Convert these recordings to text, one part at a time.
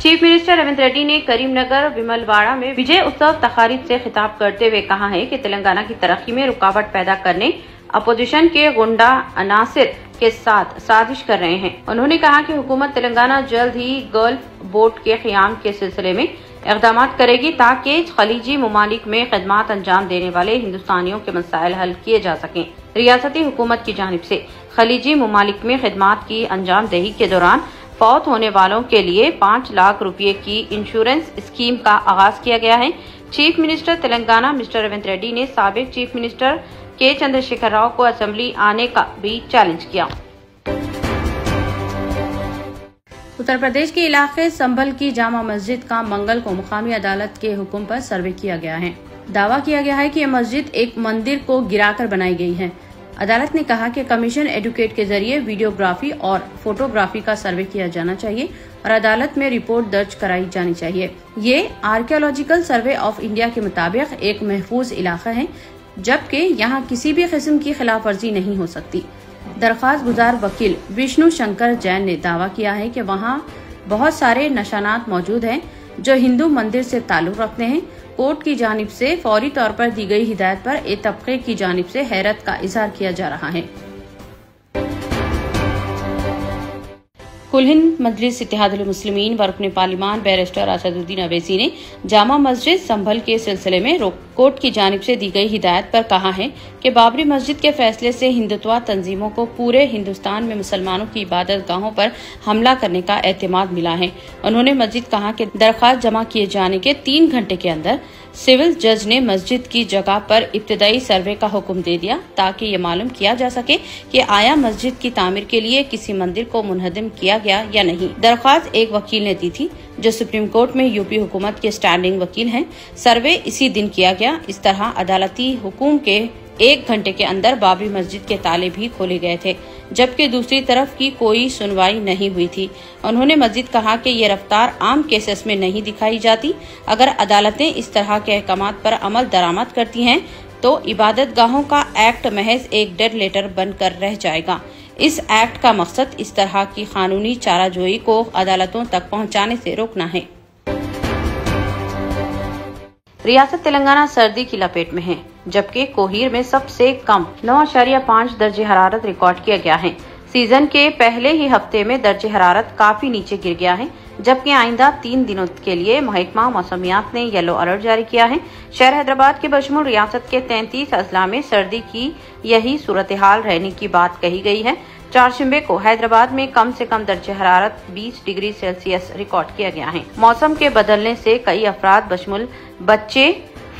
Chief minister Revanth Reddy ने करीमनगर विमलवाड़ा में विजय उत्सव तकारीब से खिताब करते हुए कहा है कि तेलंगाना की तरक्की में रुकावट पैदा करने अपोजिशन के गुंडा अनासिर के साथ साजिश कर रहे हैं। उन्होंने कहा कि हुकूमत तेलंगाना जल्द ही गल्फ बोर्ड के क़याम के सिलसिले में इक़दाम करेगी ताकि खलीजी ममालिक में खिदमात अंजाम देने वाले हिंदुस्तानियों के मसाइल हल किए जा सकें। रियासती हुकूमत की जानिब से खलीजी ममालिक में खिदमात की अंजाम दही के दौरान फौत होने वालों के लिए 5 लाख रुपए की इंश्योरेंस स्कीम का आगाज किया गया है। Chief minister Telangana mister Revanth Reddy ने साबिक चीफ मिनिस्टर के चंद्रशेखर राव को असेंबली आने का भी चैलेंज किया। उत्तर प्रदेश के इलाके संभल की जामा मस्जिद का मंगल को मुकामी अदालत के हुक्म पर सर्वे किया गया है। दावा किया गया है कि यह मस्जिद एक मंदिर को गिराकर बनाई गई है। अदालत ने कहा कि कमीशन एडुकेट के जरिए वीडियोग्राफी और फोटोग्राफी का सर्वे किया जाना चाहिए और अदालत में रिपोर्ट दर्ज कराई जानी चाहिए। ये आर्कियोलॉजिकल सर्वे ऑफ इंडिया के मुताबिक एक महफूज इलाका है, जबकि यहाँ किसी भी किस्म की खिलाफ वर्जी नहीं हो सकती। दरख्वास्त गुजार वकील विष्णु शंकर जैन ने दावा किया है कि वहाँ बहुत सारे निशानात मौजूद हैं जो हिंदू मंदिर से ताल्लुक रखते हैं। कोर्ट की जानिब से फौरी तौर पर दी गई हिदायत पर एक तबके की जानिब से हैरत का इजहार किया जा रहा है। कुल हिंद मजलिस इत्तेहादुल मुस्लिमीन व रुकन पार्लिमान बैरिस्टर असदुद्दीन अवैसी ने जामा मस्जिद संभल के सिलसिले में कोर्ट की जानिब से दी गई हिदायत पर कहा है कि बाबरी मस्जिद के फैसले से हिंदुत्व तंजीमों को पूरे हिंदुस्तान में मुसलमानों की इबादत गाहों पर हमला करने का एतमाद मिला है। उन्होंने मस्जिद कहा कि दरख्वास्त जमा किए जाने के 3 घंटे के अंदर सिविल जज ने मस्जिद की जगह पर इब्तदाई सर्वे का हुक्म दे दिया ताकि ये मालूम किया जा सके कि आया मस्जिद की तामीर के लिए किसी मंदिर को मुनहदम किया गया या नहीं। दरख्वास्त एक वकील ने दी थी जो सुप्रीम कोर्ट में यूपी हुकूमत के स्टैंडिंग वकील हैं। सर्वे इसी दिन किया गया। इस तरह अदालती हुकुम के 1 घंटे के अंदर बाबरी मस्जिद के ताले भी खोले गए थे, जबकि दूसरी तरफ की कोई सुनवाई नहीं हुई थी। उन्होंने मजीद कहा कि ये रफ्तार आम केसेस में नहीं दिखाई जाती। अगर अदालतें इस तरह के अहकामात पर अमल दरामद करती हैं तो इबादत गाहों का एक्ट महज एक डेड लेटर बनकर रह जाएगा। इस एक्ट का मकसद इस तरह की कानूनी चाराजोई को अदालतों तक पहुंचाने से रोकना है। रियासत तेलंगाना सर्दी की लपेट में है, जबकि कोहीर में सबसे कम 9.5 दर्जे हरारत रिकॉर्ड किया गया है। सीजन के पहले ही हफ्ते में दर्जे हरारत काफी नीचे गिर गया है, जबकि आइंदा 3 दिनों के लिए महकमा मौसमियात ने येलो अलर्ट जारी किया है। शहर हैदराबाद के बशमूल रियासत के 33 अजला में सर्दी की यही सूरत हाल रहने की बात कही गई है। चारशंबे को हैदराबाद में कम से कम दर्जे हरारत 20 डिग्री सेल्सियस रिकॉर्ड किया गया है। मौसम के बदलने से कई अफराद बशमूल बच्चे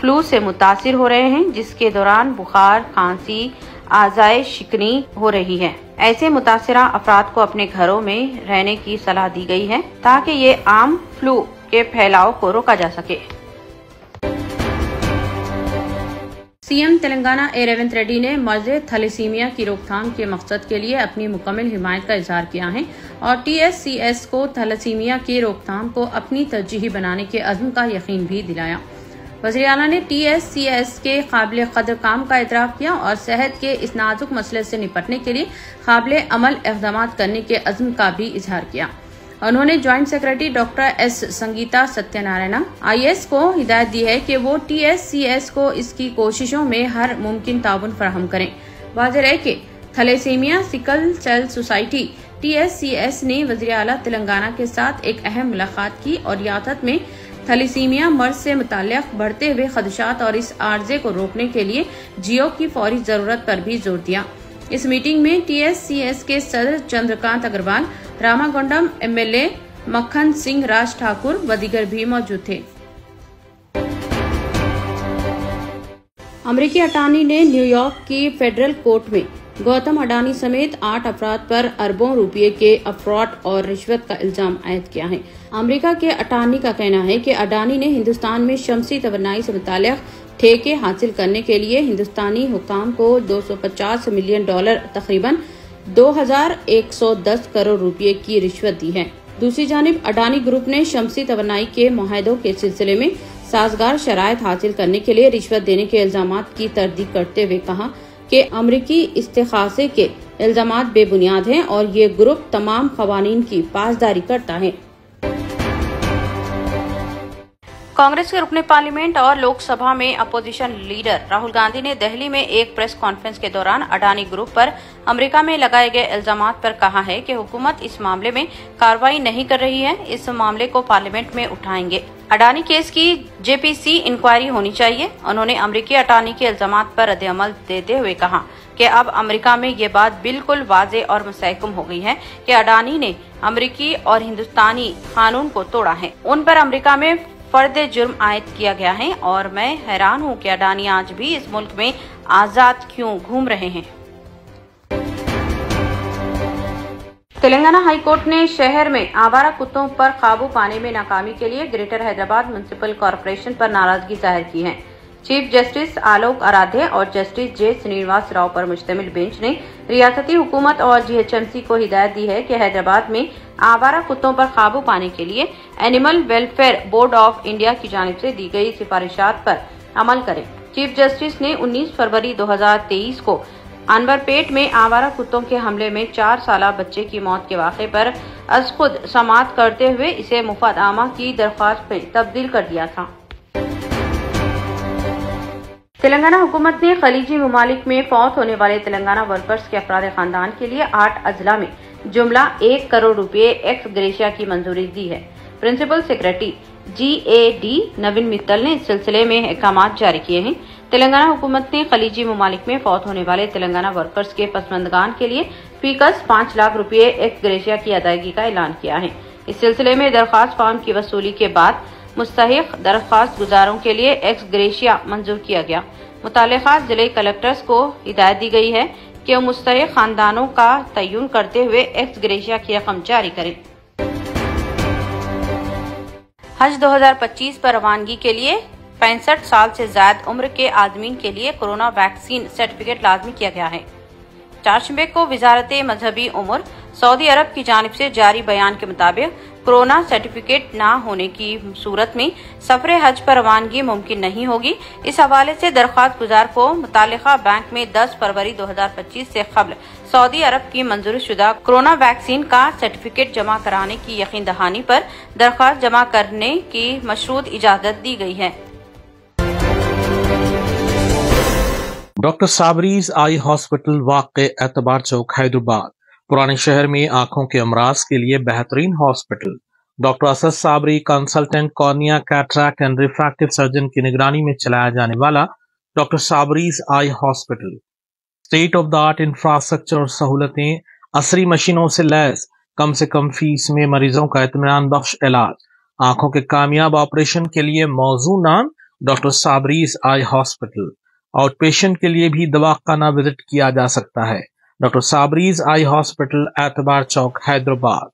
फ्लू से मुतासिर हो रहे हैं, जिसके दौरान बुखार, खांसी, आज़ाए शिकनी हो रही है। ऐसे मुतासिरा अफराद को अपने घरों में रहने की सलाह दी गई है ताकि ये आम फ्लू के फैलाव को रोका जा सके। सीएम तेलंगाना रेवंत रेड्डी ने मर्ज थैलेसीमिया की रोकथाम के मकसद के लिए अपनी मुकम्मल हिमायत का इजहार किया है और TSCS को थैलेसीमिया की रोकथाम को अपनी तरजीह बनाने के अज़्म का यकीन भी दिलाया। वज़ीर आला ने TSCS के काबिल कदर काम का एतराफ़ किया और सेहत के इस नाजुक मसले से निपटने के लिए काबिल अमल इक़दाम करने के अज़्म का भी इजहार किया। उन्होंने joint secretary doctor S Sangeeta Satyanarayan IAS को हिदायत दी है कि वो TSCS को इसकी कोशिशों में हर मुमकिन ताउन फराहम करें। वाज़ेह है कि thalassaemia sickle cell society TSCS ने वज़ीर आला तेलंगाना के साथ एक अहम मुलाकात की और रियासत में थैलेसीमिया मर्ज से मुताल्लिक़ बढ़ते हुए खदशात और इस आर्जे को रोकने के लिए जियो की फौरी जरूरत पर भी जोर दिया। इस मीटिंग में TSCS के सदर चंद्रकांत अग्रवाल, रामागोंडम MLA मक्खन सिंह राज ठाकुर व दीगर भी मौजूद थे। अमेरिकी अटार्नी ने न्यूयॉर्क की फेडरल कोर्ट में गौतम अडानी समेत 8 अफराद पर अरबों रुपये के अफरॉड और रिश्वत का इल्जाम आयद किया है। अमेरिका के अटार्नी का कहना है कि अडानी ने हिंदुस्तान में शमसी तवन्नाई से मुताल्लिक़ ठेके हासिल करने के लिए हिंदुस्तानी हुकाम को $250 मिलियन तकरीबन 2110 करोड़ रुपए की रिश्वत दी है। दूसरी जानिब अडानी ग्रुप ने शमसी तवन्नाई के मुआहदों के सिलसिले में साजगार शराइत हासिल करने के लिए रिश्वत देने के इल्जामात की तरदीद करते हुए कहा कि अमरीकी इस्तेखासे के इल्जामात बेबुनियाद हैं और ये ग्रुप तमाम क़वानीन की पासदारी करता है। कांग्रेस के रुकने पार्लियामेंट और लोकसभा में अपोजिशन लीडर राहुल गांधी ने दिल्ली में एक प्रेस कॉन्फ्रेंस के दौरान अडानी ग्रुप पर अमेरिका में लगाए गए इल्जामात पर कहा है कि हुकूमत इस मामले में कार्रवाई नहीं कर रही है। इस मामले को पार्लियामेंट में उठाएंगे। अडानी केस की जेपीसी इंक्वायरी होनी चाहिए। उन्होंने अमेरिकी अटार्नी के इल्जामात पर रद्द-ए-अमल देते हुए कहा कि अब अमेरिका में ये बात बिल्कुल वाज़ेह और मुस्तहकम हो गई है कि अडानी ने अमेरिकी और हिंदुस्तानी कानून को तोड़ा है। उन पर अमेरिका में फर्द जुर्म आयद किया गया है और मैं हैरान हूं कि अडानी आज भी इस मुल्क में आजाद क्यों घूम रहे हैं। तेलंगाना हाई कोर्ट ने शहर में आवारा कुत्तों पर काबू पाने में नाकामी के लिए ग्रेटर हैदराबाद म्युनिसिपल कॉरपोरेशन पर नाराजगी जाहिर की है। चीफ जस्टिस आलोक आराध्य और जस्टिस जे श्रीनिवास राव पर मुश्तमिल बेंच ने रियासती हुकूमत और जीएचएमसी को हिदायत दी है कि हैदराबाद में आवारा कुत्तों पर काबू पाने के लिए animal welfare board of India की जानिब से दी गई सिफारिशात पर अमल करें। चीफ जस्टिस ने 19 फरवरी 2023 को अनवरपेट में आवारा कुत्तों के हमले में 4 साला बच्चे की मौत के वाक़े पर अज खुद समाअत करते हुए इसे मुफद आमा की दरख्वास्त में तब्दील कर दिया था। तेलंगाना हुकूमत ने खलीजी ममालिक में फौत होने वाले तेलंगाना वर्कर्स के अफराद खानदान के लिए 8 अजला में जुमला 1 करोड़ रुपए एक्स ग्रेशिया की मंजूरी दी है। प्रिंसिपल सेक्रेटरी GAD नवीन मित्तल ने इस सिलसिले में अहकाम जारी किए हैं। तेलंगाना हुकूमत ने खलीजी ममालिक में फौत होने वाले तेलंगाना वर्कर्स के पसमंदगान के लिए फीकस 5 लाख रुपए एक्स ग्रेशिया की अदायगी का ऐलान किया है। इस सिलसिले में दरख्वास्त फॉर्म की वसूली के बाद मुस्तहिक दरख्वास्त गुजारों के लिए एक्स ग्रेशिया मंजूर किया गया। मुतालिका जिले कलेक्टर्स को हिदायत दी गई है कि वो मुस्तहिक खानदानों का तयन करते हुए एक्स ग्रेशिया की रकम जारी करें। हज 2025 पर रवानगी के लिए 65 साल से ज्यादा उम्र के आदमीन के लिए कोरोना वैक्सीन सर्टिफिकेट लाजमी किया गया है। 4 शंबे को वजारत मजहबी उमर सऊदी अरब की जानिब से जारी बयान के मुताबिक कोरोना सर्टिफिकेट न होने की सूरत में सफरे हज पर रवानगी मुमकिन नहीं होगी। इस हवाले से दरख्वास्त गुजार को मुतालिका बैंक में 10 फरवरी 2025 से कबल सऊदी अरब की मंजूर शुदा कोरोना वैक्सीन का सर्टिफिकेट जमा कराने की यकीन दहानी पर दरख्वास्त जमा करने की मशरूत इजाजत दी गई है। डॉक्टर साबरीज आई हॉस्पिटल वाक़े एतबार चौक हैदराबाद पुराने शहर में आंखों के अमराज के लिए बेहतरीन hospital. Doctor Asad Sabri consultant cornea cataract and refractive surgeon की निगरानी में चलाया जाने वाला doctor Sabri's eye hospital state of the art infrastructure और सहूलतें, असरी मशीनों से लैस, कम से कम फीस में मरीजों का इत्मीनान बख्श इलाज, आंखों के कामयाब ऑपरेशन के लिए मौजू नाम doctor Sabri's eye hospital. Outpatient के लिए भी दवाखाना विजिट किया जा सकता है। डॉक्टर साबरीज आई हॉस्पिटल एतबार चौक हैदराबाद।